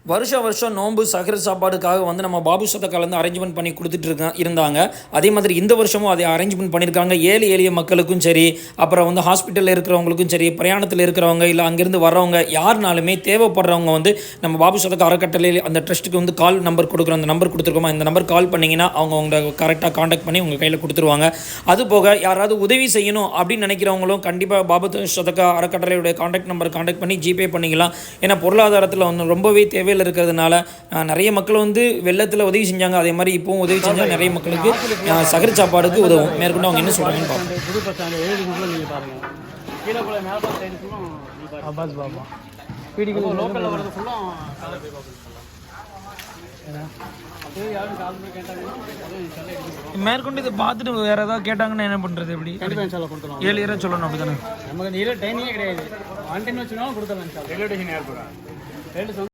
வருஷம் நோன்பு சகர சாப்பாடுக்காக வந்து நம்ம பாபு சதக்காலேருந்து அரேஞ்ச்மெண்ட் பண்ணி கொடுத்துட்டு இருந்தாங்க. அதே மாதிரி இந்த வருஷமும் அதை அரேஞ்ச்மெண்ட் பண்ணியிருக்காங்க. ஏழை எளிய மக்களுக்கும் சரி, அப்புறம் வந்து ஹாஸ்பிட்டலில் இருக்கிறவங்களுக்கும் சரி, பிரயாணத்தில் இருக்கிறவங்க இல்லை அங்கேருந்து வர்றவங்க யாருனாலுமே தேவைப்படுறவங்க வந்து நம்ம பாபு சதக்கா அறக்கட்டளையில் அந்த ட்ரஸ்ட்டுக்கு வந்து கால் நம்பர் கொடுக்குறோம். அந்த நம்பர் கொடுத்துருக்கோமா, இந்த நம்பர் கால் பண்ணிங்கன்னா அவங்க உங்களை கரெக்டாக காண்டாக்ட் பண்ணி உங்கள் கையில் கொடுத்துருவாங்க. அதுபோக யாராவது உதவி செய்யணும் அப்படின்னு நினைக்கிறவங்களும் கண்டிப்பாக பாபு சதக்கா அறக்கட்டளையுடைய காண்டாக்ட் நம்பர் காண்டாக்ட் பண்ணி ஜிபே பண்ணிக்கலாம். ஏன்னா பொருளாதாரத்தில் வந்து ரொம்பவே தேவையில் இருக்கிறதுனால நிறைய மக்கள் வந்து வெள்ளத்தில் உதவி செஞ்சாங்க. அதே மாதிரி இப்போவும் உதவி செஞ்சால் நிறைய மக்களுக்கு சகர சாப்பாடுக்கு உதவும். மேற்கொண்டு அவங்க என்ன சொல்கிறாங்கன்னு பார்ப்போம். மேற்கொண்டு இதை பார்த்துட்டு வேற ஏதாவது கேட்டாங்கன்னா என்ன பண்றது? எப்படி 7 இயரா சொல்லணும் அப்படிதானே? நமக்கு டைமிங்கே கிடையாது.